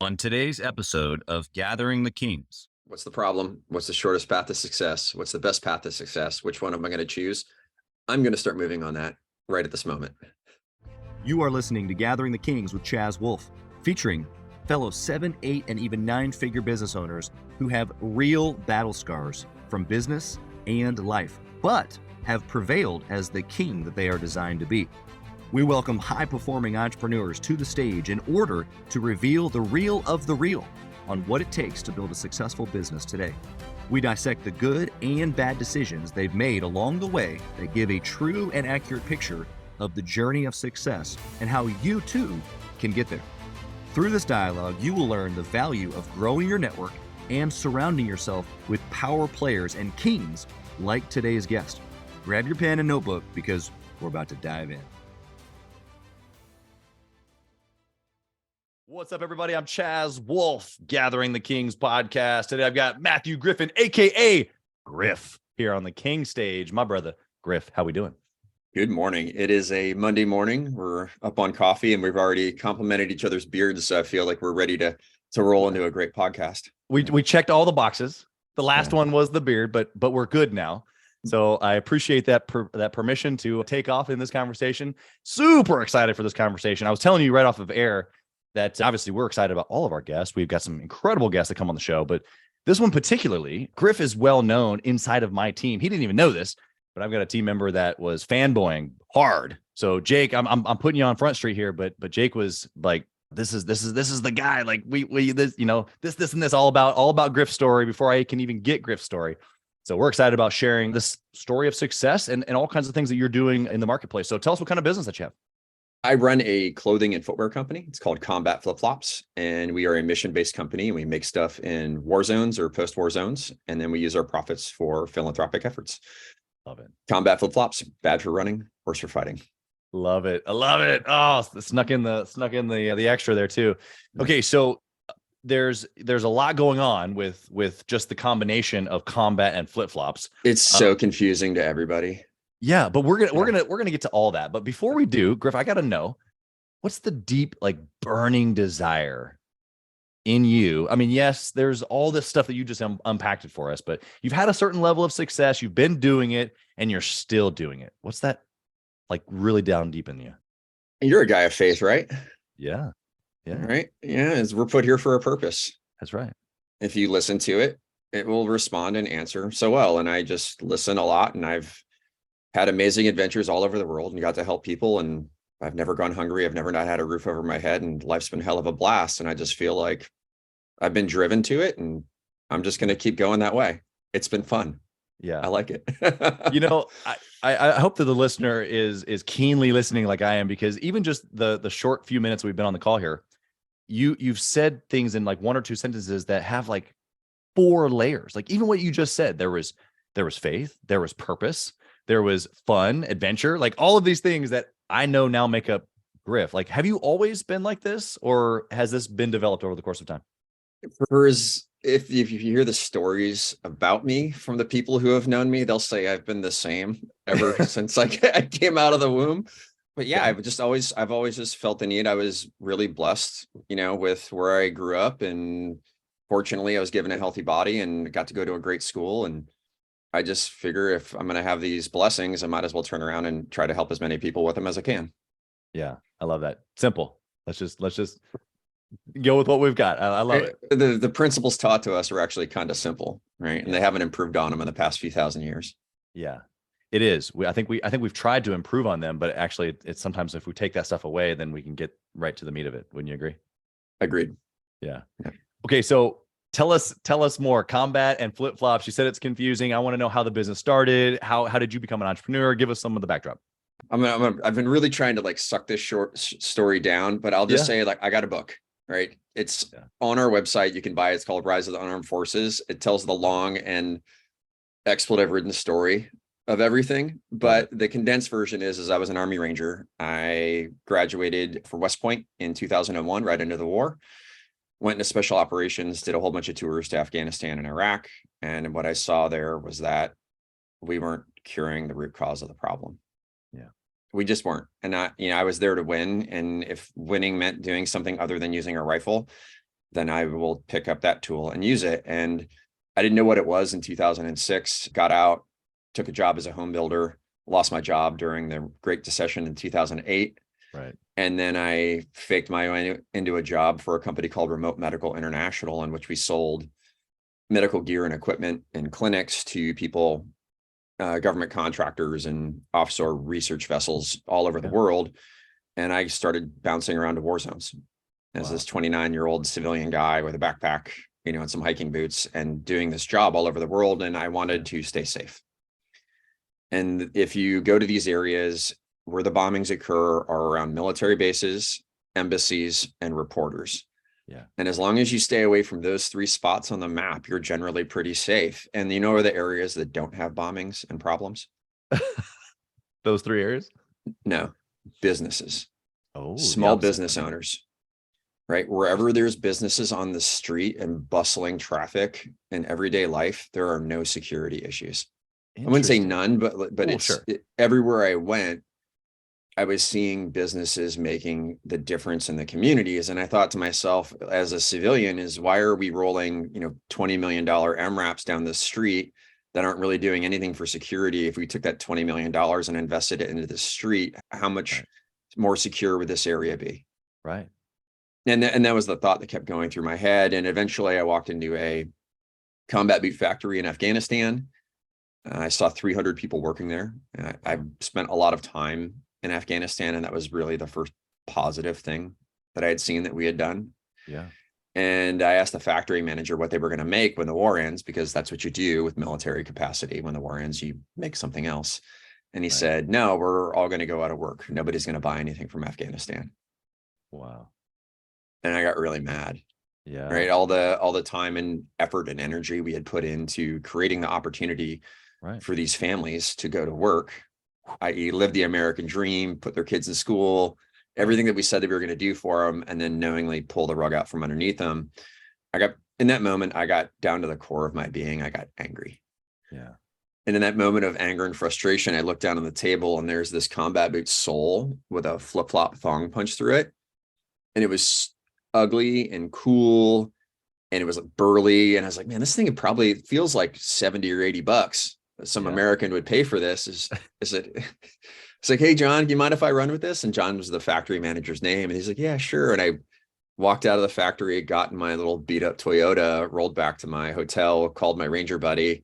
On today's episode of Gathering the Kings. What's the problem? What's the shortest path to success? What's the best path to success? Which one am I going to choose? I'm going to start moving on that right at this moment. You are listening to Gathering the Kings with Chaz, Wolfe, featuring fellow 7, 8, and even 9-figure business owners who have real battle scars from business and life, but have prevailed as the king that they are designed to be. We welcome high-performing entrepreneurs to the stage in order to reveal the real of the real on what it takes to build a successful business today. We dissect the good and bad decisions they've made along the way that give a true and accurate picture of the journey of success and how you too can get there. Through this dialogue, you will learn the value of growing your network and surrounding yourself with power players and kings like today's guest. Grab your pen and notebook because we're about to dive in. What's up, everybody? I'm Chaz, Wolfe, Gathering the Kings podcast. Today I've got Matthew Griffin, a.k.a. Griff, here on the King stage. My brother, Griff, how we doing? Good morning. It is a Monday morning. We're up on coffee and we've already complimented each other's beards, so I feel like we're ready to roll into a great podcast. We checked all the boxes. The last one was the beard, but we're good now. So I appreciate that permission to take off in this conversation. Super excited for this conversation. I was telling you right off of air that obviously we're excited about all of our guests. We've got some incredible guests that come on the show, but this one particularly, Griff is well known inside of my team. He didn't even know this, but I've got a team member that was fanboying hard. So Jake, I'm putting you on Front Street here, but Jake was like, this is the guy. Like this and this all about Griff's story before I can even get Griff's story. So we're excited about sharing this story of success and all kinds of things that you're doing in the marketplace. So tell us what kind of business that you have. I run a clothing and footwear company. It's called Combat Flip-Flops, and we are a mission-based company. And we make stuff in war zones or post-war zones, and then we use our profits for philanthropic efforts. Love it. Combat Flip-Flops, bad for running, worse for fighting. Love it. I love it. Oh, snuck in the extra there too. Okay, so there's a lot going on with just the combination of combat and flip-flops. It's so confusing to everybody. Yeah, but we're gonna get to all that. But before we do, Griff, I gotta know, what's the deep, like, burning desire in you? I mean, yes, there's all this stuff that you just unpacked it for us, but you've had a certain level of success, you've been doing it, and you're still doing it. What's that, like, really down deep in you? And you're a guy of faith, right? Yeah. Right. Yeah, we're put here for a purpose. That's right. If you listen to it, it will respond and answer so well. And I just listen a lot, and I've had amazing adventures all over the world and got to help people. And I've never gone hungry. I've never not had a roof over my head, and life's been hell of a blast. And I just feel like I've been driven to it, and I'm just going to keep going that way. It's been fun. Yeah. I like it. I hope that the listener is keenly listening like I am, because even just the short few minutes we've been on the call here, you've said things in like one or two sentences that have like 4 layers. Like even what you just said, there was faith, there was purpose, there was fun, adventure, like all of these things that I know now make up Griff. Like, have you always been like this, or has this been developed over the course of time? If you hear the stories about me from the people who have known me, they'll say I've been the same ever since I came out of the womb. But yeah, I've always just felt the need. I was really blessed, with where I grew up, and fortunately I was given a healthy body and got to go to a great school. And I just figure if I'm going to have these blessings, I might as well turn around and try to help as many people with them as I can. Yeah, I love that. Simple. Let's just go with what we've got. I love it. The principles taught to us are actually kind of simple, right? And they haven't improved on them in the past few thousand years. Yeah, it is. I think we've tried to improve on them, but actually it's sometimes if we take that stuff away, then we can get right to the meat of it. Wouldn't you agree? Agreed. Yeah. Okay. So tell us more. Combat and flip-flops. You said it's confusing. I want to know how the business started. How did you become an entrepreneur? Give us some of the backdrop. I've been really trying to like suck this short story down, but I'll just say, like, I got a book, right? It's on our website. You can buy it. It's called Rise of the Unarmed Forces. It tells the long and expletive-ridden story of everything. But the condensed version is I was an Army Ranger. I graduated from West Point in 2001, right into the war. Went into special operations, did a whole bunch of tours to Afghanistan and Iraq. And what I saw there was that we weren't curing the root cause of the problem. Yeah. We just weren't. And I was there to win. And if winning meant doing something other than using a rifle, then I will pick up that tool and use it. And I didn't know what it was in 2006, got out, took a job as a home builder, lost my job during the Great Recession in 2008. Right. And then I faked my way into a job for a company called Remote Medical International, in which we sold medical gear and equipment and clinics to people, government contractors and offshore research vessels all over the world. And I started bouncing around to war zones as this 29-year-old civilian guy with a backpack, and some hiking boots, and doing this job all over the world. And I wanted to stay safe. And if you go to these areas where the bombings occur are around military bases, embassies, and reporters. Yeah. And as long as you stay away from those 3 spots on the map, you're generally pretty safe. And you know where the areas that don't have bombings and problems? Those 3 areas? No, businesses. Oh, small business owners, right? Wherever there's businesses on the street and bustling traffic and everyday life, there are no security issues. I wouldn't say none, but sure. Everywhere I went, I was seeing businesses making the difference in the communities. And I thought to myself, as a civilian, why are we rolling, $20 million MRAPs down the street that aren't really doing anything for security? If we took that $20 million and invested it into the street, how much more secure would this area be? Right. And that was the thought that kept going through my head. And eventually I walked into a combat boot factory in Afghanistan. I saw 300 people working there. I spent a lot of time in Afghanistan, and that was really the first positive thing that I had seen that we had done. Yeah. And I asked the factory manager what they were going to make when the war ends, because that's what you do with military capacity. When the war ends, you make something else. And he said, no, we're all going to go out of work. Nobody's going to buy anything from Afghanistan. Wow. And I got really mad. Yeah. Right. All the time and effort and energy we had put into creating the opportunity for these families to go to work, i.e. live the American dream, put their kids in school, everything that we said that we were going to do for them, and then knowingly pull the rug out from underneath them. In that moment, I got down to the core of my being. I got angry. Yeah. And in that moment of anger and frustration, I looked down on the table, and there's this combat boot sole with a flip-flop thong punch through it. And it was ugly and cool, and it was burly. And I was like, man, this thing probably feels like 70 or 80 bucks. Some American would pay for this. Is it? It's like, hey, John, do you mind if I run with this? And John was the factory manager's name. And he's like, yeah, sure. And I walked out of the factory, got in my little beat up Toyota, rolled back to my hotel, called my Ranger buddy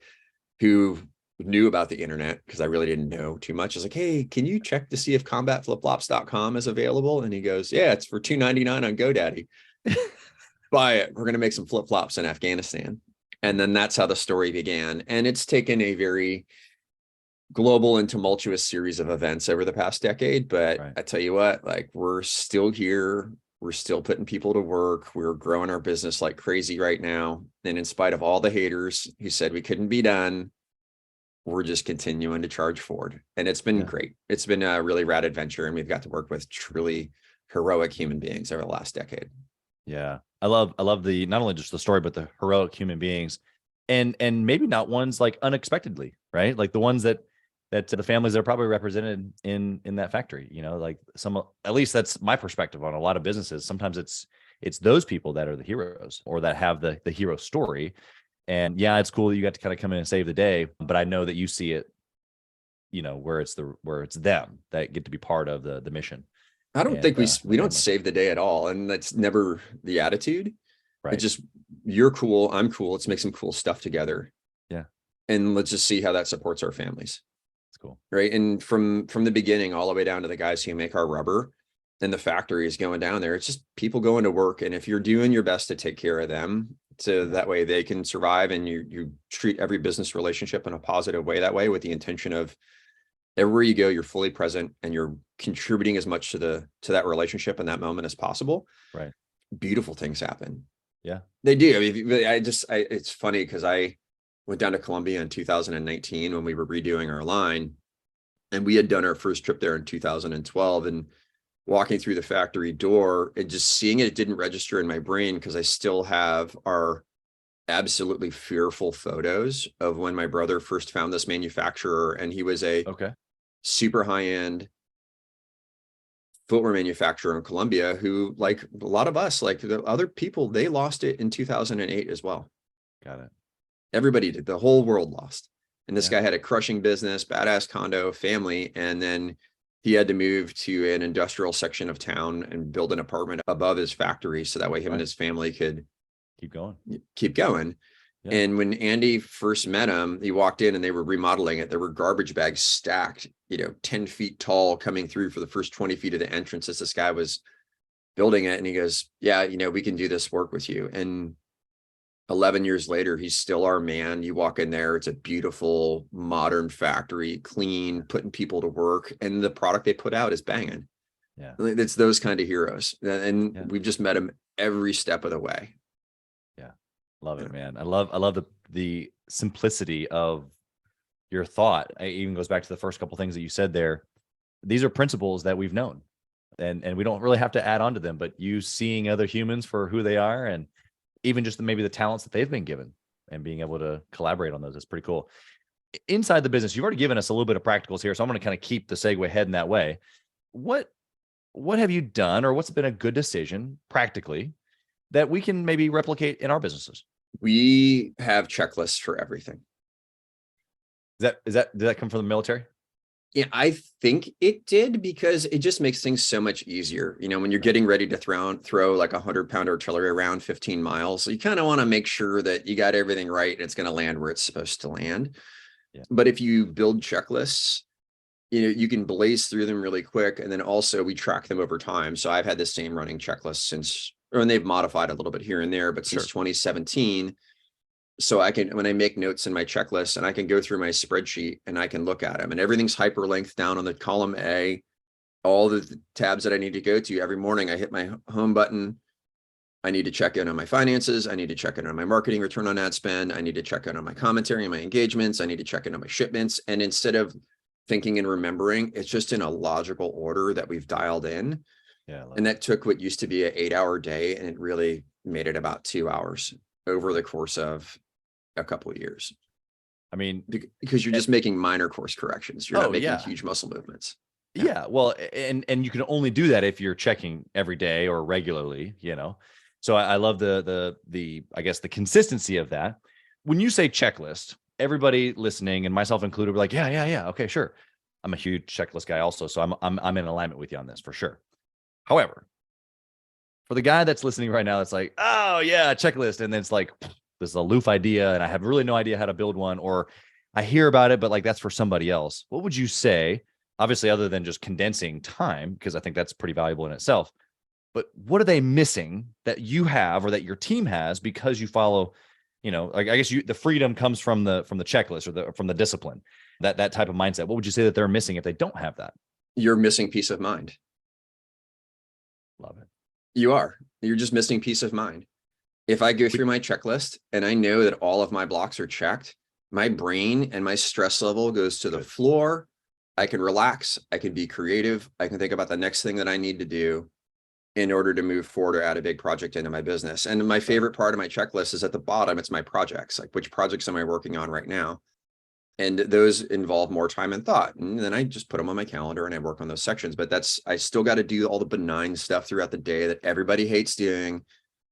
who knew about the internet, because I really didn't know too much. I was like, hey, can you check to see if combatflipflops.com is available? And he goes, yeah, it's for $2.99 on GoDaddy. Buy it. We're going to make some flip-flops in Afghanistan. And then that's how the story began. And it's taken a very global and tumultuous series of events over the past decade. But I tell you what, like, we're still here. We're still putting people to work. We're growing our business like crazy right now. And in spite of all the haters who said we couldn't be done, we're just continuing to charge forward. And it's been great. It's been a really rad adventure. And we've got to work with truly heroic human beings over the last decade. Yeah. I love the, not only just the story, but the heroic human beings, and maybe not ones like unexpectedly, right? Like the ones that the families that are probably represented in that factory, like at least that's my perspective on a lot of businesses. Sometimes it's those people that are the heroes, or that have the hero story. And yeah, it's cool that you got to kind of come in and save the day, but I know that you see it, where it's them that get to be part of the mission. I don't think we don't save the day at all. And that's never the attitude. Right. It's just, you're cool, I'm cool. Let's make some cool stuff together. Yeah. And let's just see how that supports our families. That's cool. Right. And from the beginning, all the way down to the guys who make our rubber and the factories going down there, it's just people going to work. And if you're doing your best to take care of them, so that way they can survive, and you treat every business relationship in a positive way that way, with the intention of everywhere you go, you're fully present and you're contributing as much to that relationship in that moment as possible. Right. Beautiful things happen. Yeah, they do. I mean, it's funny because I went down to Colombia in 2019 when we were redoing our line, and we had done our first trip there in 2012, and walking through the factory door and just seeing it didn't register in my brain, because I still have our absolutely fearful photos of when my brother first found this manufacturer, and he was a super high-end footwear manufacturer in Colombia who, like a lot of us, like the other people, they lost it in 2008 as well. Got it. Everybody did. The whole world lost. And this guy had a crushing business, badass condo, family, and then he had to move to an industrial section of town and build an apartment above his factory so that way him and his family could keep going. Yeah. And when Andy first met him, he walked in and they were remodeling it. There were garbage bags stacked, 10 feet tall coming through for the first 20 feet of the entrance as this guy was building it. And he goes, yeah, we can do this work with you. And 11 years later, he's still our man. You walk in there, it's a beautiful, modern factory, clean, putting people to work. And the product they put out is banging. Yeah. It's those kind of heroes. And we've just met him every step of the way. Yeah. Love it, man. I love the simplicity of your thought. It even goes back to the first couple things that you said there. These are principles that we've known and we don't really have to add on to them, but you seeing other humans for who they are and even just maybe the talents that they've been given and being able to collaborate on those is pretty cool. Inside the business, you've already given us a little bit of practicals here. So I'm going to kind of keep the segue heading that way. What have you done or what's been a good decision practically that we can maybe replicate in our businesses? We have checklists for everything. Did that come from the military? Yeah, I think it did because it just makes things so much easier. When you're getting ready to throw like 100-pound artillery around 15 miles, you kind of want to make sure that you got everything right and it's going to land where it's supposed to land. Yeah. But if you build checklists, you can blaze through them really quick. And then also we track them over time. So I've had the same running checklist and they've modified a little bit here and there, but since 2017. So when I make notes in my checklist and I can go through my spreadsheet and I can look at them and everything's hyperlinked down on the column A, all the tabs that I need to go to every morning. I hit my home button. I need to check in on my finances. I need to check in on my marketing return on ad spend. I need to check in on my commentary and my engagements. I need to check in on my shipments. And instead of thinking and remembering, it's just in a logical order that we've dialed in. Yeah. And that took what used to be an 8-hour day and it really made it about 2 hours over the course of a couple of years. I mean, because you're just making minor course corrections. You're not making huge muscle movements. Yeah. Well, and you can only do that if you're checking every day or regularly, So I love the I guess the consistency of that. When you say checklist, everybody listening and myself included, we're like, yeah. Okay, sure. I'm a huge checklist guy also. So I'm in alignment with you on this for sure. However, for the guy that's listening right now, that's like, oh yeah, checklist. And then it's like, this is a aloof idea and I have really no idea how to build one, or I hear about it, but like that's for somebody else. What would you say, obviously, other than just condensing time, because I think that's pretty valuable in itself, but what are they missing that you have or that your team has because you follow, I guess the freedom comes from the checklist or from the discipline, that type of mindset. What would you say that they're missing if they don't have that? You're missing peace of mind. Love it. You're just missing peace of mind. If I go through my checklist and I know that all of my blocks are checked, my brain and my stress level goes to the floor. I can relax. I can be creative. I can think about the next thing that I need to do in order to move forward or add a big project into my business. And my favorite part of my checklist is at the bottom. It's my projects, like which projects am I working on right now? And those involve more time and thought. And then I just put them on my calendar and I work on those sections. But I still got to do all the benign stuff throughout the day that everybody hates doing.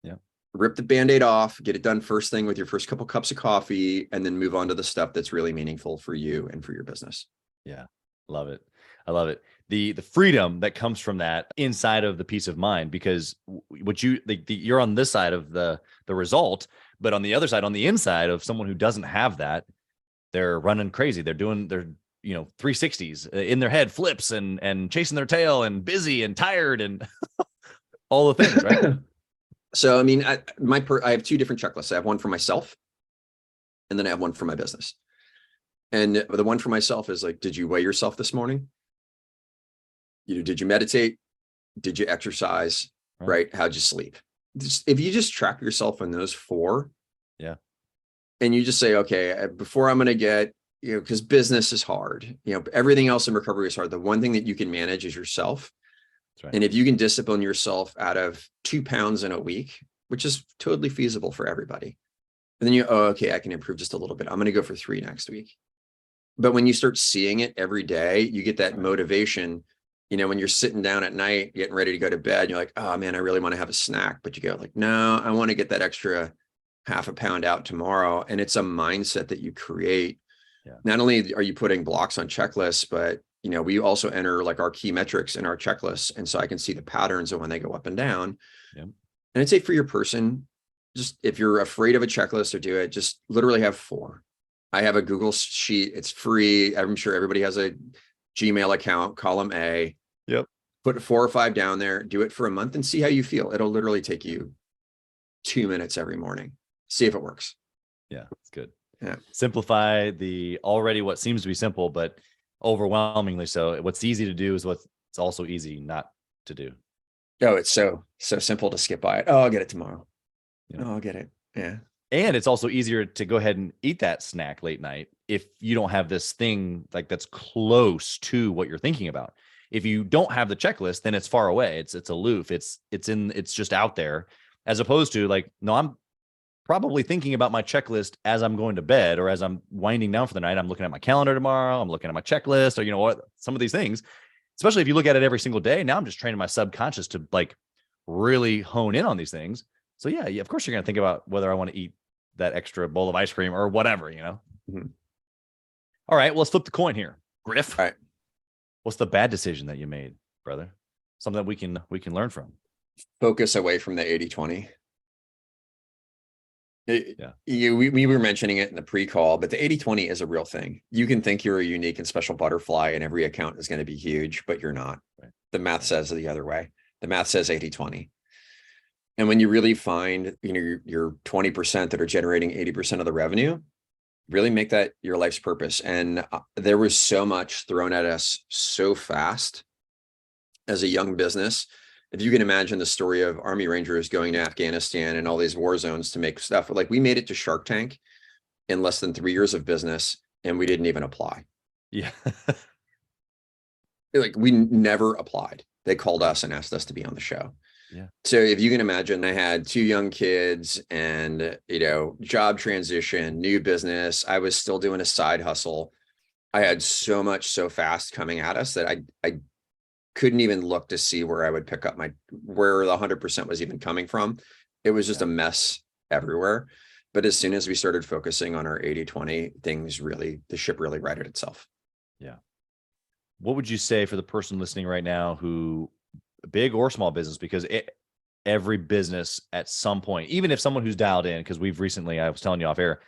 Yeah. Rip the Band-Aid off, get it done first thing with your first couple cups of coffee, and then move on to the stuff that's really meaningful for you and for your business. Yeah. Love it. I love it. The freedom that comes from that inside of the peace of mind, because you're on this side of the result, but on the other side, on the inside of someone who doesn't have that, they're running crazy. They're 360s in their head, flips and chasing their tail and busy and tired and all the things, right? So, I mean, I have two different checklists. I have one for myself and then I have one for my business. And the one for myself is like, did you weigh yourself this morning? Did you meditate? Did you exercise? Right? How'd you sleep? If you just track yourself on those 4. Yeah. And you just say, okay, before I'm going to get, because business is hard, everything else in recovery is hard. The one thing that you can manage is yourself. That's right. And if you can discipline yourself out of 2 pounds in a week, which is totally feasible for everybody, and then okay, I can improve just a little bit. I'm going to go for 3 next week. But when you start seeing it every day, you get that motivation when you're sitting down at night, getting ready to go to bed, you're like, oh man, I really want to have a snack. But you go like, no, I want to get that extra half a pound out tomorrow. And it's a mindset that you create. Yeah. Not only are you putting blocks on checklists, but we also enter like our key metrics in our checklists. And so I can see the patterns of when they go up and down. Yeah. And I'd say for your person, just if you're afraid of a checklist or do it, just literally have 4. I have a Google sheet. It's free. I'm sure everybody has a Gmail account, column A. Yep. Put 4 or 5 down there, do it for a month and see how you feel. It'll literally take you 2 minutes every morning. See if it works. Yeah, it's good. Yeah. Simplify the already what seems to be simple, but overwhelmingly so. What's easy to do is what's also easy not to do. Oh, it's so simple to skip by it. Oh, I'll get it tomorrow. Yeah. Oh, I'll get it. Yeah. And it's also easier to go ahead and eat that snack late night if you don't have this thing like that's close to what you're thinking about. If you don't have the checklist, then it's far away. It's aloof. It's just out there, as opposed to like, no, I'm probably thinking about my checklist as I'm going to bed or as I'm winding down for the night. I'm looking at my calendar tomorrow. I'm looking at my checklist, or what, some of these things, especially if you look at it every single day. Now I'm just training my subconscious to like really hone in on these things. So yeah, of course you're going to think about whether I want to eat that extra bowl of ice cream or whatever, Mm-hmm. All right, well, let's flip the coin here. Griff. All right. What's the bad decision that you made, brother? Something that we can learn from. Focus away from the 80-20. Yeah. We were mentioning it in the pre-call, but the 80-20 is a real thing. You can think you're a unique and special butterfly and every account is going to be huge, but you're not. Right. The math says the other way. The math says 80-20. And when you really find, your 20% that are generating 80% of the revenue, really make that your life's purpose. And there was so much thrown at us so fast as a young business. If you can imagine the story of Army Rangers going to Afghanistan and all these war zones to make stuff, like we made it to Shark Tank in less than 3 years of business and we didn't even apply. Yeah. Like we never applied. They called us and asked us to be on the show. Yeah. So if you can imagine, I had 2 young kids and, job transition, new business. I was still doing a side hustle. I had so much so fast coming at us that I couldn't even look to see where I would pick up where the 100% was even coming from. It was just a mess everywhere. But as soon as we started focusing on our 80-20, the ship really righted itself. Yeah. What would you say for the person listening right now who, big or small business, because every business at some point, even if someone who's dialed in, because I was telling you off air,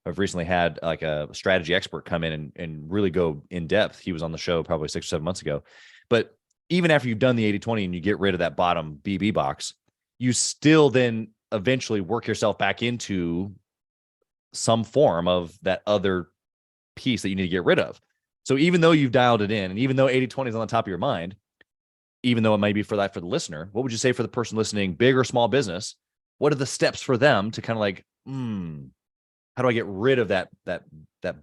I've recently had like a strategy expert come in and really go in depth. He was on the show probably 6 or 7 months ago. But even after you've done the 80-20 and you get rid of that bottom BB box, you still then eventually work yourself back into some form of that other piece that you need to get rid of. So even though you've dialed it in, and even though 80-20 is on the top of your mind, even though it may be for the listener, what would you say for the person listening, big or small business? What are the steps for them to kind of like, how do I get rid of that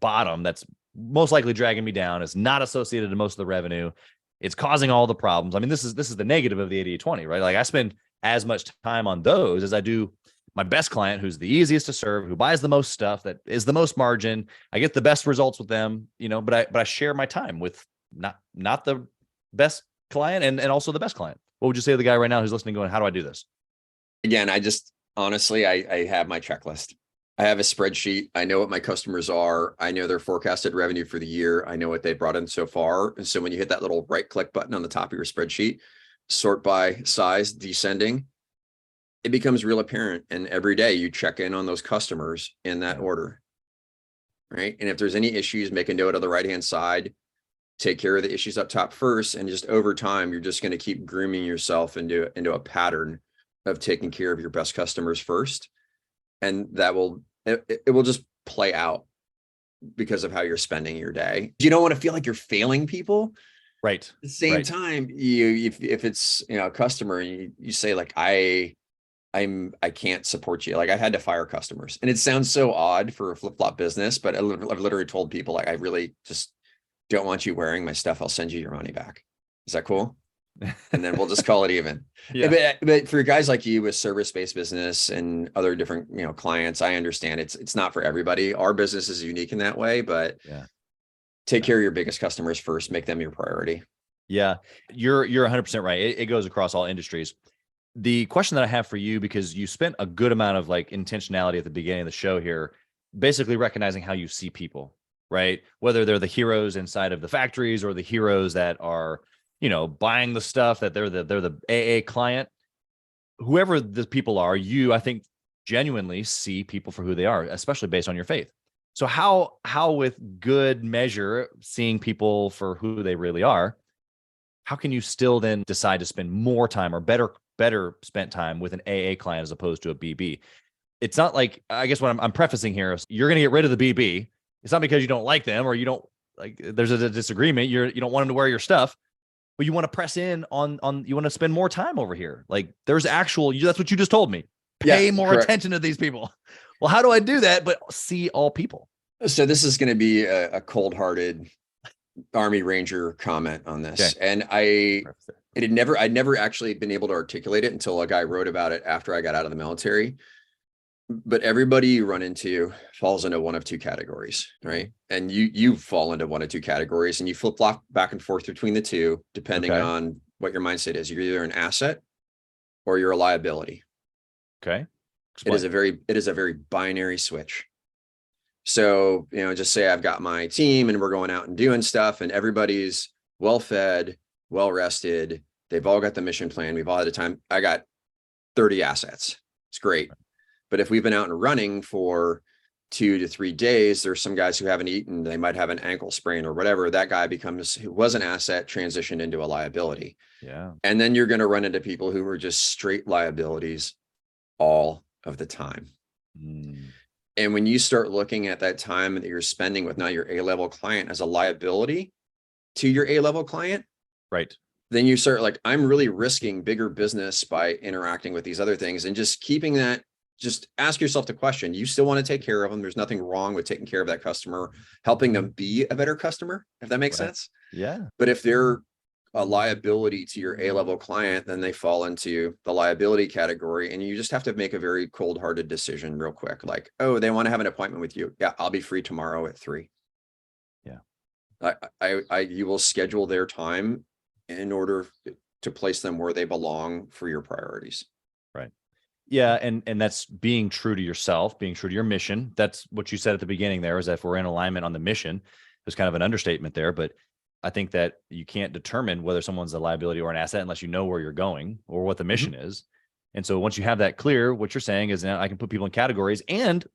bottom that's most likely dragging me down? It's not associated to most of the revenue. It's causing all the problems. I mean, this is the negative of the 80-20, right? Like I spend as much time on those as I do my best client, who's the easiest to serve, who buys the most stuff, that is the most margin. I get the best results with them, but I share my time with not the best client and also the best client. What would you say to the guy right now who's listening going, how do I do this? Again, honestly, I have my checklist. I have a spreadsheet. I know what my customers are. I know their forecasted revenue for the year. I know what they brought in so far. And so when you hit that little right click button on the top of your spreadsheet, sort by size, descending, it becomes real apparent. And every day you check in on those customers in that order, right? And if there's any issues, make a note on the right-hand side, take care of the issues up top first. And just over time, you're just going to keep grooming yourself into a pattern of taking care of your best customers first. And that it will just play out because of how you're spending your day. You don't want to feel like you're failing people. Right. At the same time, if it's a customer and you say like, I can't support you. Like I had to fire customers, and it sounds so odd for a flip-flop business, but I've literally told people like, I really just don't want you wearing my stuff. I'll send you your money back. Is that cool? And then we'll just call it even. Yeah. But for guys like you with service-based business and other different, clients, I understand it's not for everybody. Our business is unique in that way, but take care of your biggest customers first, make them your priority. Yeah, you're 100% right. It goes across all industries. The question that I have for you, because you spent a good amount of like intentionality at the beginning of the show here, basically recognizing how you see people, right? Whether they're the heroes inside of the factories or the heroes that are, buying the stuff, that they're the AA client, whoever the people are, I think genuinely see people for who they are, especially based on your faith. So how with good measure, seeing people for who they really are, how can you still then decide to spend more time or better spent time with an AA client as opposed to a BB? It's not like, I guess what I'm prefacing here is you're going to get rid of the BB. It's not because you don't like them or you don't like, there's a disagreement. You don't want them to wear your stuff, but you want to press in on, you want to spend more time over here. Like there's that's what you just told me. Pay more attention to these people. Well, how do I do that? But see all people. So this is going to be a cold-hearted Army Ranger comment on this. Okay. And I'd never actually been able to articulate it until a guy wrote about it after I got out of the military. But everybody you run into falls into one of two categories, right? And you fall into one of two categories and you flip-flop back and forth between the two, depending on what your mindset is. You're either an asset or you're a liability. Okay. Explain. It is a very binary switch. So, just say I've got my team and we're going out and doing stuff and everybody's well-fed, well-rested. They've all got the mission plan. We've all had the time. I got 30 assets. It's great. But if we've been out and running for 2 to 3 days, there's some guys who haven't eaten. They might have an ankle sprain or whatever. That guy who was an asset, transitioned into a liability. Yeah. And then you're going to run into people who are just straight liabilities all of the time. And when you start looking at that time that you're spending with now your A-level client as a liability to your A-level client, right? Then you start like, I'm really risking bigger business by interacting with these other things and just keeping that. Just ask yourself the question, you still want to take care of them. There's nothing wrong with taking care of that customer, helping them be a better customer, if that makes sense. Yeah. But if they're a liability to your A-level client, then they fall into the liability category. And you just have to make a very cold-hearted decision real quick. Like, oh, they want to have an appointment with you. Yeah, I'll be free tomorrow at 3. Yeah. You will schedule their time in order to place them where they belong for your priorities. Right. Yeah. And that's being true to yourself, being true to your mission. That's what you said at the beginning there, is that if we're in alignment on the mission, there's kind of an understatement there, but I think that you can't determine whether someone's a liability or an asset unless you know where you're going or what the mission is. And so once you have that clear, what you're saying is now I can put people in categories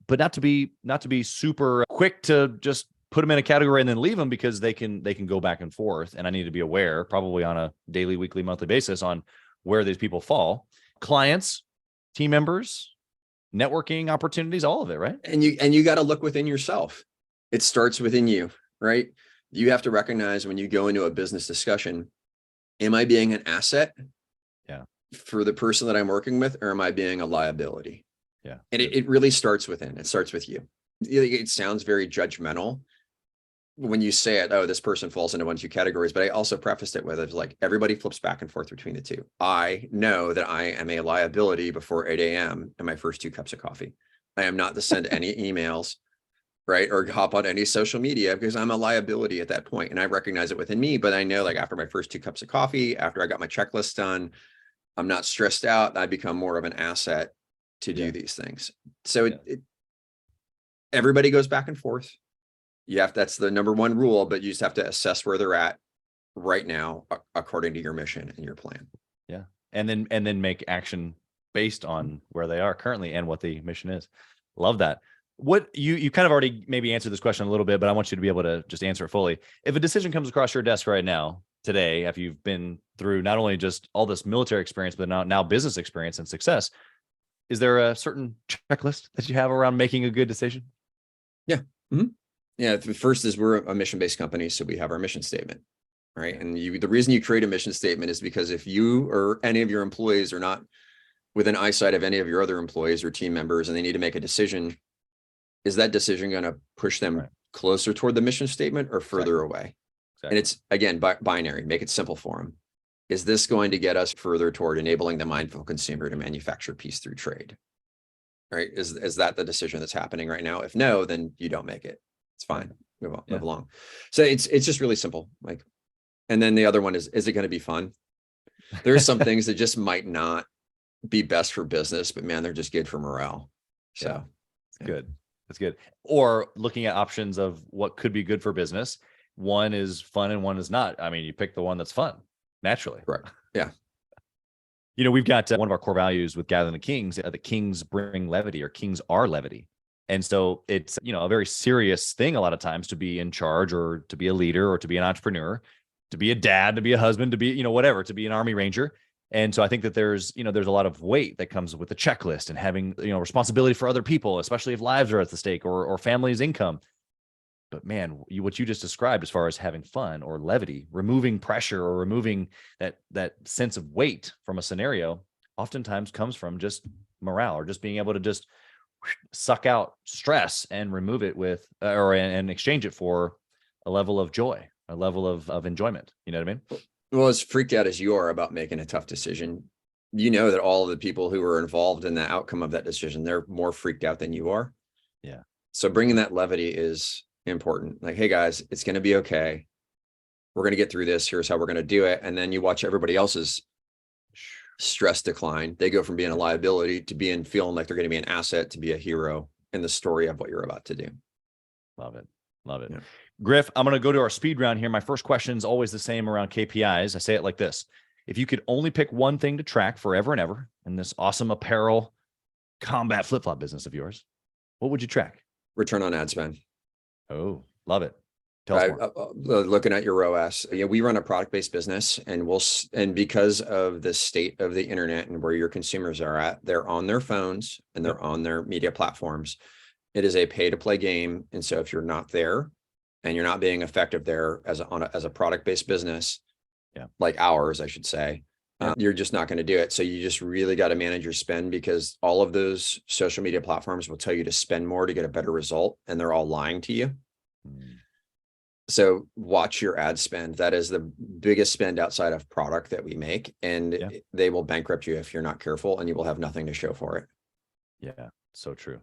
but not to be super quick to just put them in a category and then leave them, because they can go back and forth. And I need to be aware, probably on a daily, weekly, monthly basis, on where these people fall. Clients, team members, networking opportunities, all of it, right? And you got to look within yourself. It starts within you, right? You have to recognize when you go into a business discussion, am I being an asset for the person that I'm working with, or am I being a liability? Yeah. And it really starts within. It starts with you. It sounds very judgmental when you say it, oh, this person falls into one of two categories, but I also prefaced it with it's like everybody flips back and forth between the two. I know that I am a liability before 8 a.m. and my first 2 cups of coffee. I am not to send any emails, right? Or hop on any social media, because I'm a liability at that point. And I recognize it within me, but I know like after my first 2 cups of coffee, after I got my checklist done, I'm not stressed out. I become more of an asset to do these things. So everybody goes back and forth. That's the number one rule, but you just have to assess where they're at right now, according to your mission and your plan. Yeah. And then make action based on where they are currently and what the mission is. Love that. What you kind of already maybe answered this question a little bit, but I want you to be able to just answer it fully. If a decision comes across your desk right now, today, after you've been through not only just all this military experience, but now business experience and success, is there a certain checklist that you have around making a good decision? Yeah. Mm-hmm. Yeah. The first is we're a mission-based company, so we have our mission statement, right? And the reason you create a mission statement is because if you or any of your employees are not within eyesight of any of your other employees or team members, and they need to make a decision, is that decision going to push them closer toward the mission statement or further away? And it's, again, binary. Make it simple for them. Is this going to get us further toward enabling the mindful consumer to manufacture peace through trade? Right? Is that the decision that's happening right now? If no, then you don't make it. It's fine. Move along. So it's just really simple. Like, And then the other one is it going to be fun? There's some things that just might not be best for business, but man, they're just good for morale. So good. That's good. Or looking at options of what could be good for business. One is fun and one is not. I mean, you pick the one that's fun naturally. Right. Yeah. You know, we've got one of our core values with Gathering the Kings, the kings bring levity, or kings are levity. And so it's, you know, a very serious thing a lot of times to be in charge, or to be a leader, or to be an entrepreneur, to be a dad, to be a husband, to be, you know, whatever, to be an Army Ranger. And so I think that there's a lot of weight that comes with the checklist and having, you know, responsibility for other people, especially if lives are at the stake, or family's income. But man, what you just described as far as having fun or levity, removing pressure or removing that sense of weight from a scenario, oftentimes comes from just morale, or just being able to just suck out stress and remove it with, and exchange it for a level of joy, a level of enjoyment. You know what I mean? Well, as freaked out as you are about making a tough decision, you know that all of the people who are involved in the outcome of that decision, they're more freaked out than you are. Yeah. So bringing that levity is important. Like, hey guys, it's going to be okay. We're going to get through this. Here's how we're going to do it. And then you watch everybody else's stress decline. They go from being a liability to feeling like they're going to be an asset, to be a hero in the story of what you're about to do. Love it. Love it. Yeah. Griff, I'm going to go to our speed round here. My first question is always the same around KPIs. I say it like this: if you could only pick one thing to track forever and ever in this awesome apparel combat flip-flop business of yours, what would you track? Return on ad spend. Oh, love it. Tell us more. Looking at your ROAS, we run a product-based business, and because of the state of the internet and where your consumers are at, they're on their phones and they're on their media platforms. It is a pay-to-play game, and so if you're not there and you're not being effective there as a product-based business, like ours, I should say, you're just not going to do it. So you just really got to manage your spend, because all of those social media platforms will tell you to spend more to get a better result, and they're all lying to you. So watch your ad spend. That is the biggest spend outside of product that we make, and they will bankrupt you if you're not careful, and you will have nothing to show for it. Yeah, so true.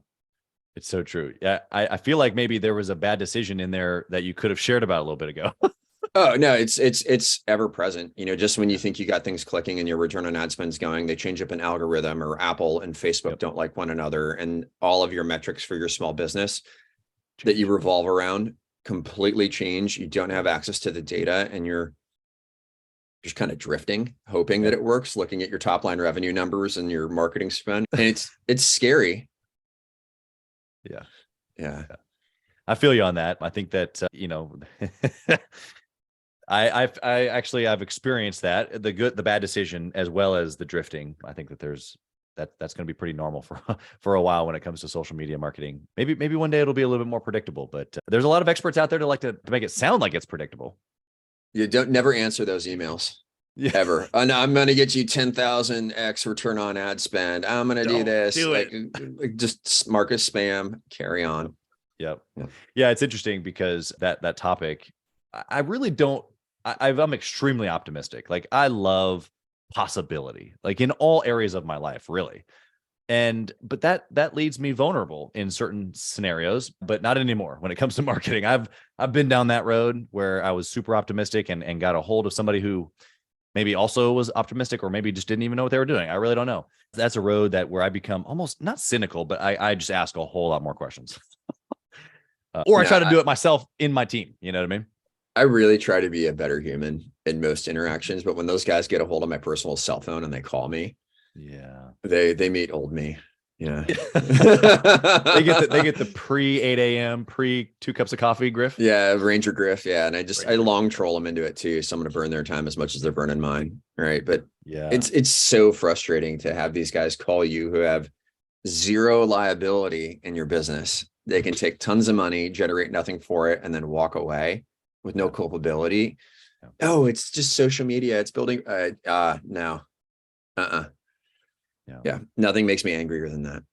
It's so true. Yeah, I feel like maybe there was a bad decision in there that you could have shared about a little bit ago. Oh no, it's ever present. You know, just when you think you got things clicking and your return on ad spend's going, they change up an algorithm, or Apple and Facebook don't like one another, and all of your metrics for your small business that you revolve around completely change. You don't have access to the data, and you're just kind of drifting, hoping that it works, looking at your top line revenue numbers and your marketing spend. And it's scary. Yeah. I feel you on that. I think that, I've experienced that, the bad decision, as well as the drifting. I think that that's going to be pretty normal for a while when it comes to social media marketing. Maybe one day it'll be a little bit more predictable, but there's a lot of experts out there to like to make it sound like it's predictable. You never answer those emails. Ever. Oh, no, I'm going to get you 10,000x return on ad spend. I'm going to do this. Just mark as spam, carry on. Yep. Yeah. It's interesting because that topic, I really don't, I'm extremely optimistic. Like, I love possibility, like in all areas of my life, really. But that leaves me vulnerable in certain scenarios, but not anymore. When it comes to marketing, I've been down that road where I was super optimistic and got a hold of somebody who maybe also was optimistic, or maybe just didn't even know what they were doing. I really don't know. That's a road where I become almost not cynical, but I just ask a whole lot more questions. I try to do it myself in my team. You know what I mean? I really try to be a better human in most interactions, but when those guys get a hold of my personal cell phone and they call me, they meet old me. Yeah. they get the pre 8 a.m. pre 2 cups of coffee Griff. Yeah. Ranger Griff. Yeah. And I long troll them into it too. So I'm going to burn their time as much as they're burning mine. Right. But it's so frustrating to have these guys call you who have zero liability in your business. They can take tons of money, generate nothing for it, and then walk away with no culpability. Oh, it's just social media. It's building. No. Yeah. Nothing makes me angrier than that.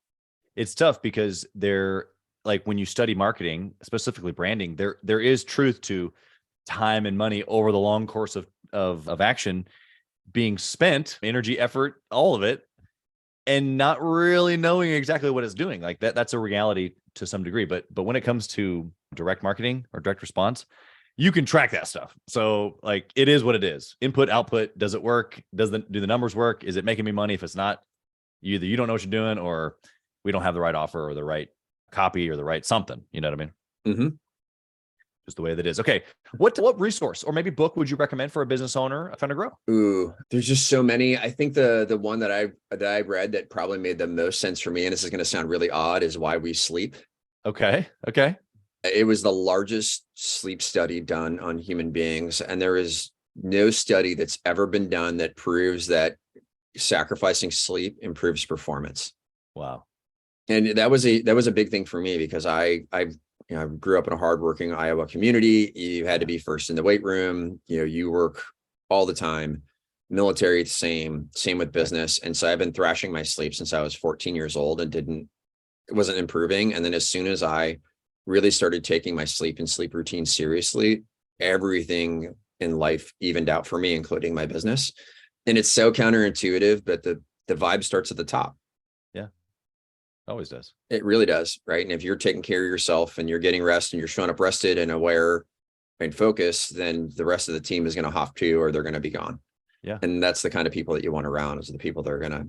It's tough because they're like, when you study marketing, specifically branding, there is truth to time and money over the long course of action being spent, energy, effort, all of it, and not really knowing exactly what it's doing. Like that's a reality to some degree. But when it comes to direct marketing or direct response, you can track that stuff. So like, it is what it is. Input, output. Does it work? Do the numbers work? Is it making me money? If it's not, either you don't know what you're doing, or we don't have the right offer or the right copy or the right something. You know what I mean? Mm-hmm. Just the way that is. Okay. What resource or maybe book would you recommend for a business owner trying to grow? Ooh, there's just so many. I think the one that I read that probably made the most sense for me, and this is going to sound really odd, is Why We Sleep. Okay. It was the largest sleep study done on human beings, and there is no study that's ever been done that proves that sacrificing sleep improves performance. Wow. And that was a big thing for me, because I grew up in a hardworking Iowa community. You had to be first in the weight room. You work all the time. Military, same with business. And so I've been thrashing my sleep since I was 14 years old and wasn't improving. And then as soon as I really started taking my sleep and sleep routine seriously, everything in life evened out for me, including my business. And it's so counterintuitive, but the vibe starts at the top. Yeah. Always does. It really does. Right. And if you're taking care of yourself and you're getting rest and you're showing up rested and aware and focused, then the rest of the team is going to have to, or they're going to be gone. Yeah. And that's the kind of people that you want around, is the people that are going to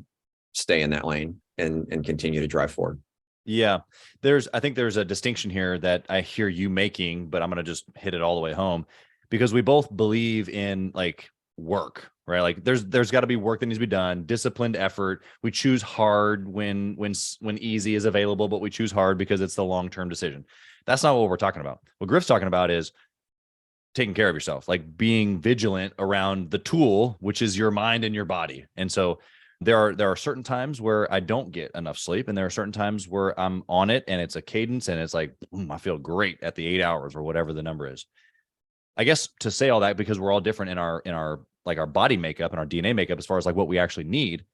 stay in that lane and continue to drive forward. Yeah. I think there's a distinction here that I hear you making, but I'm going to just hit it all the way home, because we both believe in like work, right? Like there's got to be work that needs to be done, disciplined effort. We choose hard when easy is available, but we choose hard because it's the long-term decision. That's not what we're talking about. What Griff's talking about is taking care of yourself, like being vigilant around the tool, which is your mind and your body. And so there are certain times where I don't get enough sleep, and there are certain times where I'm on it and it's a cadence and it's like, I feel great at the 8 hours or whatever the number is. I guess to say all that, because we're all different in our like our body makeup and our DNA makeup, as far as like what we actually need.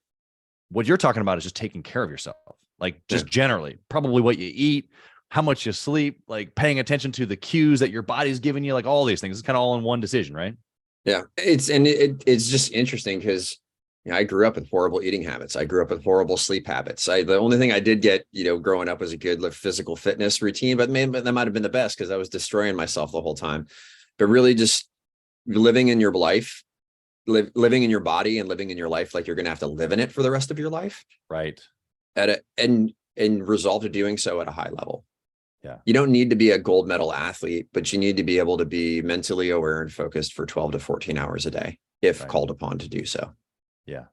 What you're talking about is just taking care of yourself, like just generally, probably what you eat, how much you sleep, like paying attention to the cues that your body's giving you, like all these things. It's kind of all in one decision, right? Yeah. It's just interesting because I grew up with horrible eating habits. I grew up with horrible sleep habits. The only thing I did get, growing up was a good physical fitness routine, but that might have been the best because I was destroying myself the whole time. But really just living in your life, living in your body and living in your life like you're going to have to live in it for the rest of your life. Right. And resolve to doing so at a high level. Yeah. You don't need to be a gold medal athlete, but you need to be able to be mentally aware and focused for 12 to 14 hours a day if called upon to do so. Yeah.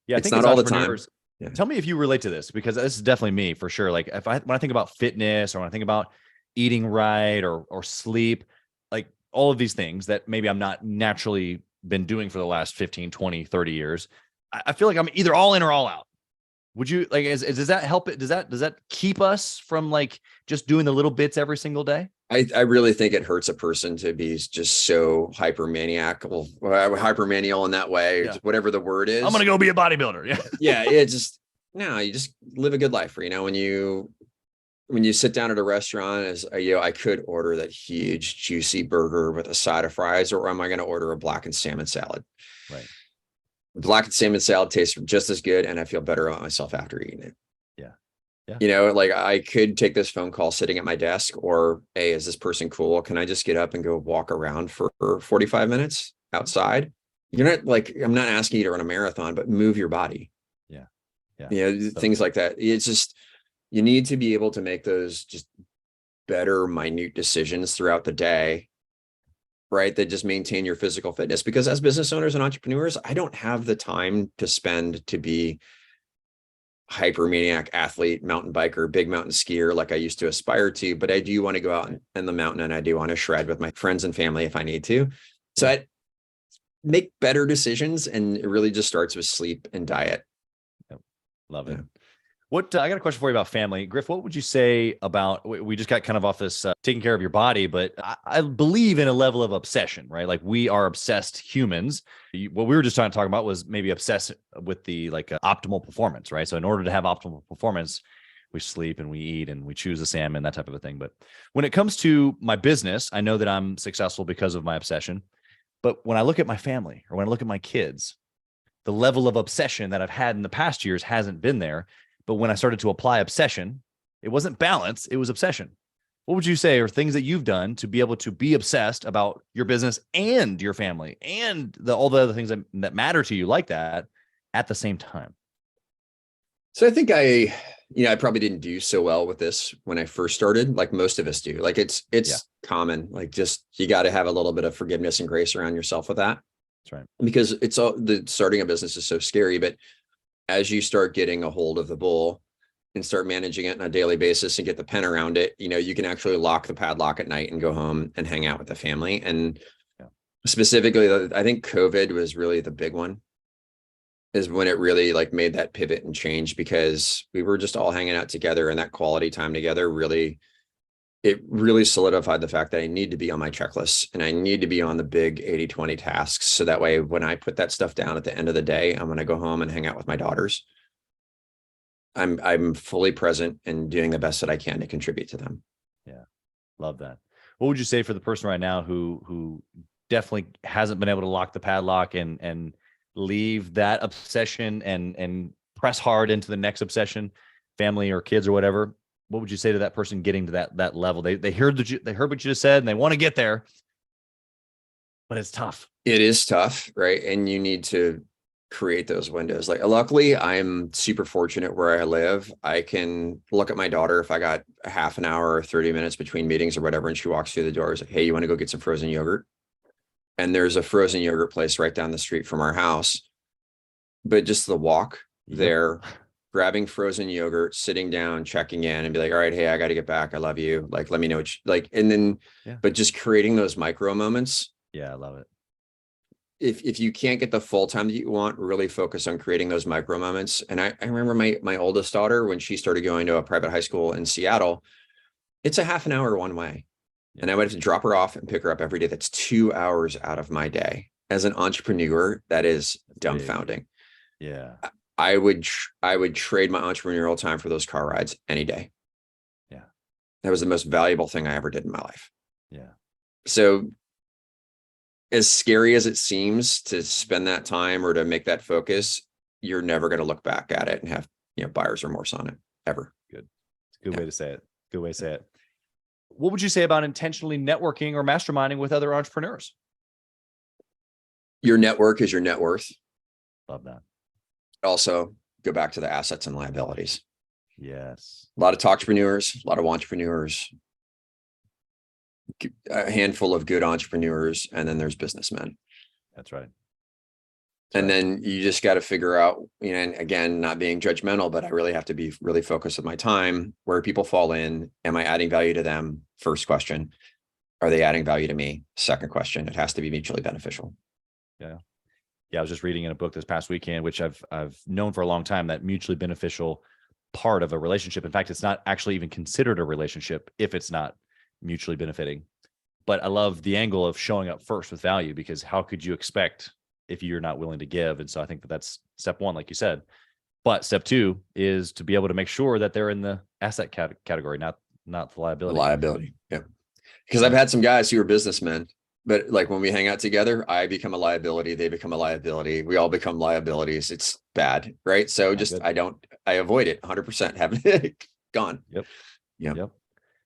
Yeah. It's not all the time. Yeah. Tell me if you relate to this, because this is definitely me for sure. Like when I think about fitness, or when I think about eating right or sleep, like all of these things that maybe I'm not naturally been doing for the last 15, 20, 30 years, I feel like I'm either all in or all out. Would you like, does that help it? Does that keep us from like just doing the little bits every single day? I really think it hurts a person to be just so hypermaniacal in that way, whatever the word is. I'm going to go be a bodybuilder. Yeah. Yeah. You just live a good life. When you sit down at a restaurant, I could order that huge, juicy burger with a side of fries, or am I going to order a blackened salmon salad? Right. The blackened salmon salad tastes just as good, and I feel better about myself after eating it. Yeah. Like I could take this phone call sitting at my desk, or, hey, is this person cool? Can I just get up and go walk around for 45 minutes outside? You're not like, I'm not asking you to run a marathon, but move your body. Yeah. Things like that. It's just, you need to be able to make those just better, minute decisions throughout the day, right? That just maintain your physical fitness. Because as business owners and entrepreneurs, I don't have the time to spend to be hypermaniac athlete, mountain biker, big mountain skier like I used to aspire to, but I do want to go out in the mountain, and I do want to shred with my friends and family if I need to. So I make better decisions, and it really just starts with sleep and diet. Love it. What I got a question for you about family. Griff, what would you say about, we just got kind of off this taking care of your body, but I believe in a level of obsession, right? Like we are obsessed humans. What we were just trying to talk about was maybe obsessed with the optimal performance, right? So in order to have optimal performance, we sleep and we eat and we choose the salmon, that type of a thing. But when it comes to my business, I know that I'm successful because of my obsession. But when I look at my family, or when I look at my kids, the level of obsession that I've had in the past years hasn't been there. But when I started to apply obsession, it wasn't balance, it was obsession. what would you say are things that you've done to be able to be obsessed about your business and your family and all the other things that matter to you like that at the same time? So I think I probably didn't do so well with this when I first started, like most of us do. Like it's common, like just, you got to have a little bit of forgiveness and grace around yourself with that. That's right. Because starting a business is so scary, but as you start getting a hold of the bull and start managing it on a daily basis and get the pen around it, you can actually lock the padlock at night and go home and hang out with the family. And specifically, I think COVID was really the big one, is when it really like made that pivot and change, because we were just all hanging out together, and that quality time together really solidified the fact that I need to be on my checklist and I need to be on the big 80-20 tasks. So that way, when I put that stuff down at the end of the day, I'm going to go home and hang out with my daughters. I'm fully present and doing the best that I can to contribute to them. Yeah. Love that. What would you say for the person right now who definitely hasn't been able to lock the padlock and leave that obsession and press hard into the next obsession, family or kids or whatever? What would you say to that person getting to that level? They heard what you just said and they want to get there, but it's tough. It is tough, right? And you need to create those windows. Like, luckily, I'm super fortunate where I live. I can look at my daughter if I got a half an hour or 30 minutes between meetings or whatever, and she walks through the doors like, hey, you want to go get some frozen yogurt? And there's a frozen yogurt place right down the street from our house. But just the walk there, grabbing frozen yogurt, sitting down, checking in, and be like, all right, hey, I got to get back. I love you. Like, let me know what you like. And then, but just creating those micro moments. Yeah, I love it. If you can't get the full time that you want, really focus on creating those micro moments. And I remember my oldest daughter, when she started going to a private high school in Seattle, it's a half an hour one way. Yeah. And I would have to drop her off and pick her up every day. That's 2 hours out of my day. As an entrepreneur, that is dumbfounding. Yeah. I would trade my entrepreneurial time for those car rides any day. Yeah. That was the most valuable thing I ever did in my life. Yeah. So as scary as it seems to spend that time or to make that focus, you're never going to look back at it and have, buyer's remorse on it ever. Good. It's a good way to say it. Good way to say it. What would you say about intentionally networking or masterminding with other entrepreneurs? Your network is your net worth. Love that. Also, go back to the assets and liabilities. Yes. A lot of talkpreneurs, a lot of entrepreneurs, a handful of good entrepreneurs, and then there's businessmen. That's right. And then you just got to figure out, and again, not being judgmental, but I really have to be really focused with my time, where people fall in. Am I adding value to them? First question. Are they adding value to me? Second question. It has to be mutually beneficial. Yeah. Yeah. I was just reading in a book this past weekend, which I've known for a long time, that mutually beneficial part of a relationship. In fact, it's not actually even considered a relationship if it's not mutually benefiting. But I love the angle of showing up first with value, because how could you expect if you're not willing to give? And so I think that's step one, like you said. But step two is to be able to make sure that they're in the asset category, not the liability. Liability. Yeah. Because I've had some guys who are businessmen, but like when we hang out together, I become a liability. They become a liability. We all become liabilities. It's bad. Right. So I avoid it 100%, having it gone. Yep. Yeah. Yep.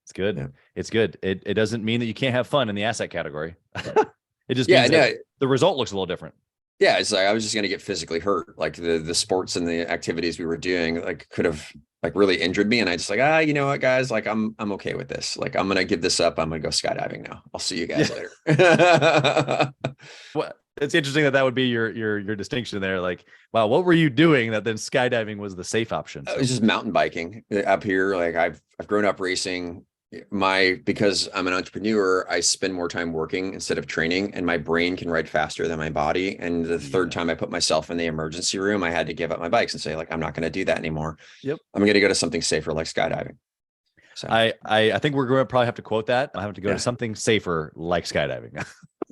It's good. Yeah. It's good. It doesn't mean that you can't have fun in the asset category. It just means that the result looks a little different. Yeah, it's like I was just going to get physically hurt. Like the sports and the activities we were doing, like could have like really injured me. And I just like, you know what, guys, like I'm okay with this. Like I'm going to give this up. I'm going to go skydiving now. I'll see you guys later. Well, it's interesting that would be your distinction there. Like, wow, what were you doing that then skydiving was the safe option? So. It was just mountain biking up here. Like I've grown up racing. Because I'm an entrepreneur, I spend more time working instead of training, and my brain can ride faster than my body. And the third time I put myself in the emergency room, I had to give up my bikes and say, like, I'm not going to do that anymore. Yep. I'm going to go to something safer like skydiving. So I think we're going to probably have to quote that. I have to go to something safer like skydiving.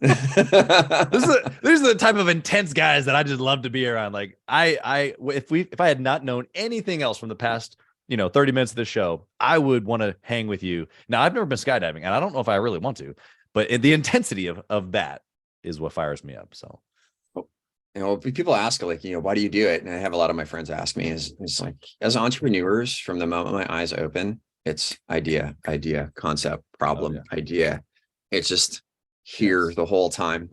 These are the type of intense guys that I just love to be around. Like if I had not known anything else from the past 30 minutes of the show, I would want to hang with you. Now, I've never been skydiving, and I don't know if I really want to, but the intensity of that is what fires me up. So, people ask like, why do you do it? And I have a lot of my friends ask me it's like, as entrepreneurs, from the moment my eyes open, It's idea, concept, problem, idea. It's just here the whole time,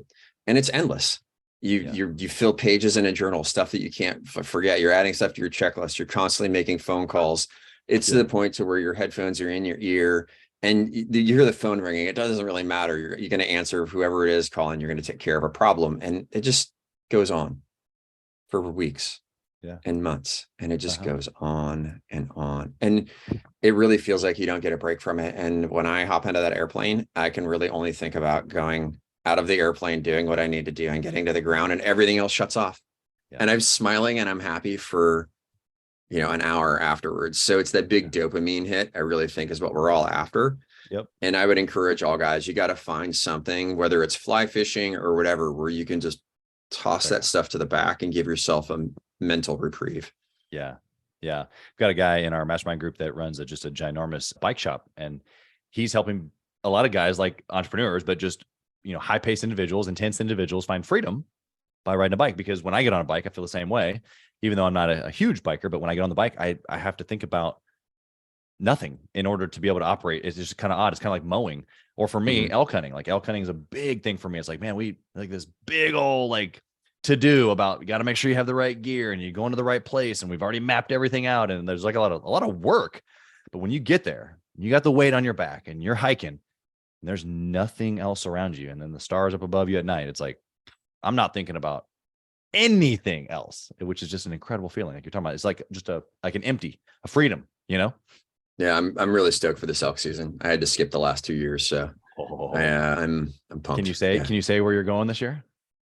and it's endless. You fill pages in a journal, stuff that you can't forget. You're adding stuff to your checklist. You're constantly making phone calls. It's to the point to where your headphones are in your ear and you hear the phone ringing. It doesn't really matter. You're going to answer whoever it is calling. You're going to take care of a problem, and it just goes on for weeks and months, and it just goes on. And it really feels like you don't get a break from it. And when I hop into that airplane, I can really only think about going out of the airplane, doing what I need to do and getting to the ground, and everything else shuts off. And I'm smiling and I'm happy for, an hour afterwards. So it's that big dopamine hit, I really think, is what we're all after. And I would encourage all guys, you got to find something, whether it's fly fishing or whatever, where you can just toss that stuff to the back and give yourself a mental reprieve. We've got a guy in our mastermind group that runs just a ginormous bike shop, and he's helping a lot of guys, like entrepreneurs, but just, high-paced individuals, intense individuals, find freedom by riding a bike. Because when I get on a bike, I feel the same way, even though I'm not a huge biker. But when I get on the bike, I have to think about nothing in order to be able to operate. It's just kind of odd. It's kind of like mowing, or for me, elk hunting. Like elk hunting is a big thing for me. It's like, man, we like this big old to do about, you got to make sure you have the right gear and you go into the right place, and we've already mapped everything out, and there's like a lot of work. But when you get there, you got the weight on your back and you're hiking, and there's nothing else around you, and then the stars up above you at night, it's like, I'm not thinking about anything else, which is just an incredible feeling. Like you're talking about, it's like just a freedom, Yeah, I'm really stoked for this elk season. I had to skip the last 2 years, so I'm pumped. Can you say where you're going this year?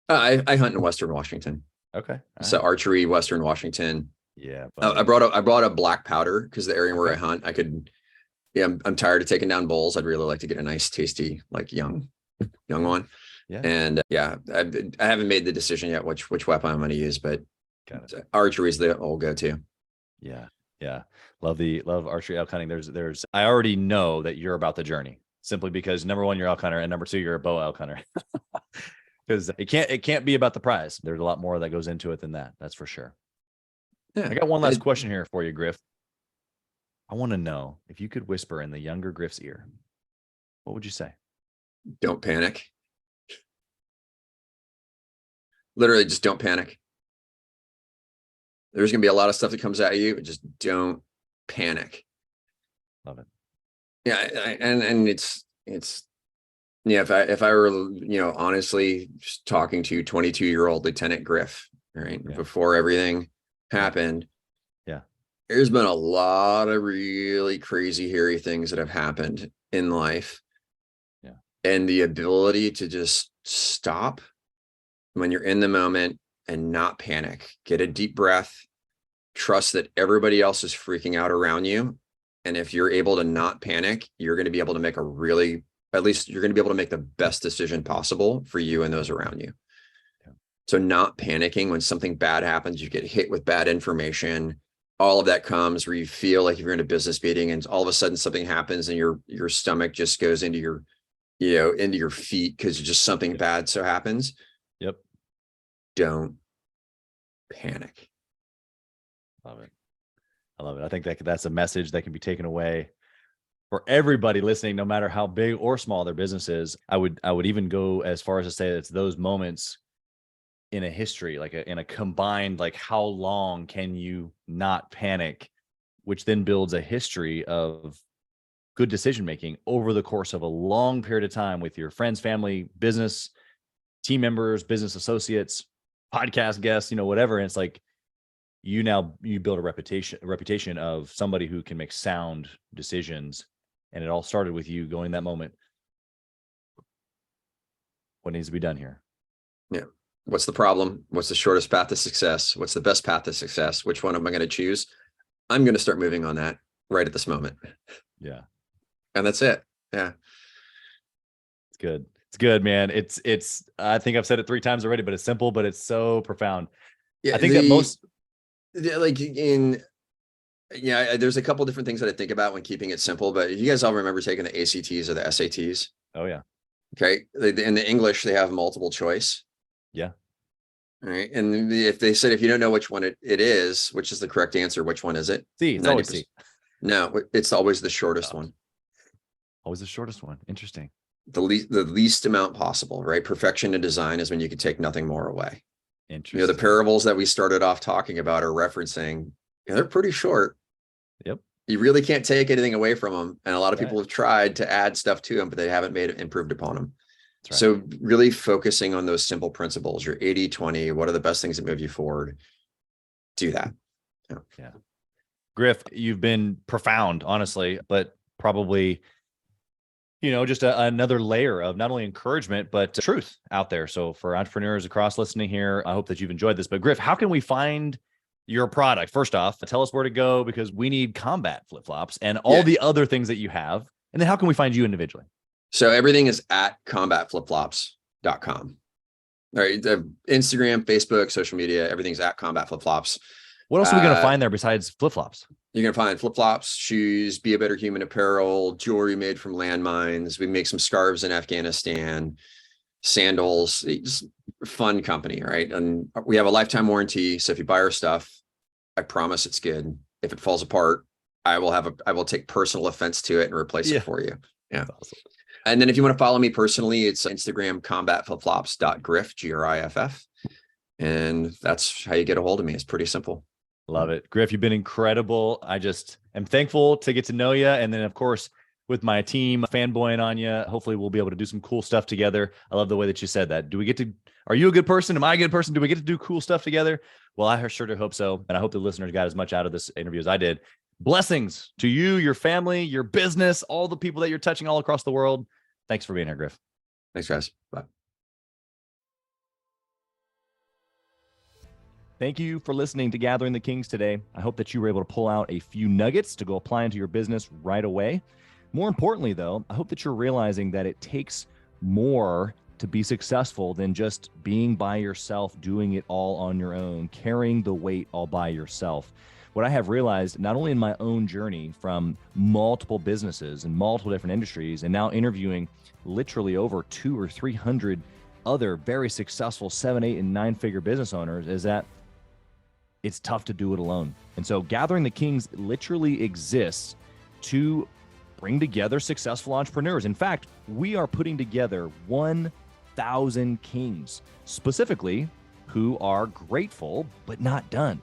I hunt in Western Washington. Okay. So archery, Western Washington. Yeah. I brought a black powder because the area where I hunt, I'm tired of taking down bulls. I'd really like to get a nice, tasty, young one. Yeah. And I haven't made the decision yet which weapon I'm going to use, but archery is the old go-to. Yeah. Love archery, elk hunting. I already know that you're about the journey, simply because number one, you're elk hunter, and number two, you're a bow elk hunter. Because it can't be about the prize. There's a lot more that goes into it than that. That's for sure. Yeah. I got one last question here for you, Griff. I want to know, if you could whisper in the younger Griff's ear, what would you say? Don't panic. Literally, just don't panic. There's going to be a lot of stuff that comes at you. Just don't panic. Love it. Yeah. And it's, if I were, honestly just talking to 22-year-old Lieutenant Griff, right, before everything happened, there's been a lot of really crazy, hairy things that have happened in life. And the ability to just stop when you're in the moment and not panic, get a deep breath, trust that everybody else is freaking out around you. And if you're able to not panic, you're going to be able to make at least you're going to be able to make the best decision possible for you and those around you. So not panicking when something bad happens, you get hit with bad information, all of that comes where you feel like if you're in a business meeting and all of a sudden something happens and your stomach just goes into your, into your feet because just something bad so happens. Don't panic. Love it. I love it. I think that's a message that can be taken away for everybody listening, no matter how big or small their business is. I would even go as far as to say that it's those moments in a history, in a combined, how long can you not panic, which then builds a history of good decision-making over the course of a long period of time with your friends, family, business, team members, business associates, podcast guests, whatever. And it's you build a reputation of somebody who can make sound decisions. And it all started with you going that moment. What needs to be done here? Yeah. What's the problem? What's the shortest path to success? What's the best path to success? Which one am I going to choose? I'm going to start moving on that right at this moment. Yeah. And that's it. Yeah. It's good. It's good, man. It's, I think I've said it 3 times already, but it's simple, but it's so profound. Yeah. I think that most, there's a couple different things that I think about when keeping it simple, but you guys all remember taking the ACTs or the SATs? Oh yeah. Okay. In the English, they have multiple choice. Yeah. All right. And if they said, if you don't know which one it is, which is the correct answer, which one is it? C. It's always C. No, it's always the shortest one. Always the shortest one. Interesting. The least amount possible, right? Perfection in design is when you can take nothing more away. Interesting. You know, the parables that we started off talking about or referencing, they're pretty short. Yep. You really can't take anything away from them. And a lot of people have tried to add stuff to them, but they haven't improved upon them. Right. So really focusing on those simple principles, your 80-20, what are the best things that move you forward? Do that. Yeah. Griff, you've been profound, honestly, but probably, just another layer of not only encouragement, but truth out there. So for entrepreneurs across listening here, I hope that you've enjoyed this. But Griff, how can we find your product? First off, tell us where to go, because we need combat flip-flops and all the other things that you have. And then how can we find you individually? So everything is at combatflipflops.com. All right. The Instagram, Facebook, social media, everything's at Combat Flip-Flops. What else are we going to find there besides flip-flops? You're going to find flip-flops, shoes, Be a Better Human apparel, jewelry made from landmines. We make some scarves in Afghanistan, sandals. It's a fun company, right? And we have a lifetime warranty. So if you buy our stuff, I promise it's good. If it falls apart, I will take personal offense to it and replace it for you. Yeah. Awesome. And then if you want to follow me personally, it's Instagram, combatflipflops.griff, Griff. And that's how you get a hold of me. It's pretty simple. Love it. Griff, you've been incredible. I just am thankful to get to know you. And then, of course, with my team fanboying on you, hopefully we'll be able to do some cool stuff together. I love the way that you said that. Are you a good person? Am I a good person? Do we get to do cool stuff together? Well, I sure do hope so. And I hope the listeners got as much out of this interview as I did. Blessings to you, your family, your business, all the people that you're touching all across the world. Thanks for being here, Griff. Thanks, guys. Bye. Thank you for listening to Gathering the Kings today. I hope that you were able to pull out a few nuggets to go apply into your business right away. More importantly, though, I hope that you're realizing that it takes more to be successful than just being by yourself, doing it all on your own, carrying the weight all by yourself. What I have realized, not only in my own journey from multiple businesses and multiple different industries, and now interviewing literally over 200 or 300 other very successful 7, 8, and 9-figure business owners, is that it's tough to do it alone. And so Gathering the Kings literally exists to bring together successful entrepreneurs. In fact, we are putting together 1,000 kings, specifically who are grateful but not done.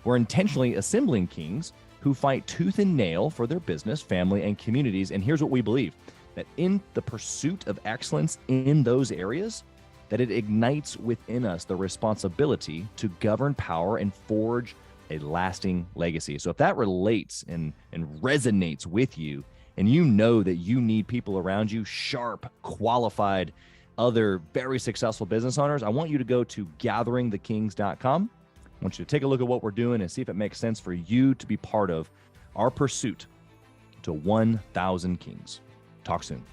We're intentionally assembling kings who fight tooth and nail for their business, family, and communities. And here's what we believe, that in the pursuit of excellence in those areas, that it ignites within us the responsibility to govern power and forge a lasting legacy. So if that relates and resonates with you, and you know that you need people around you, sharp, qualified, other very successful business owners, I want you to go to gatheringthekings.com. I want you to take a look at what we're doing and see if it makes sense for you to be part of our pursuit to 1,000 kings. Talk soon.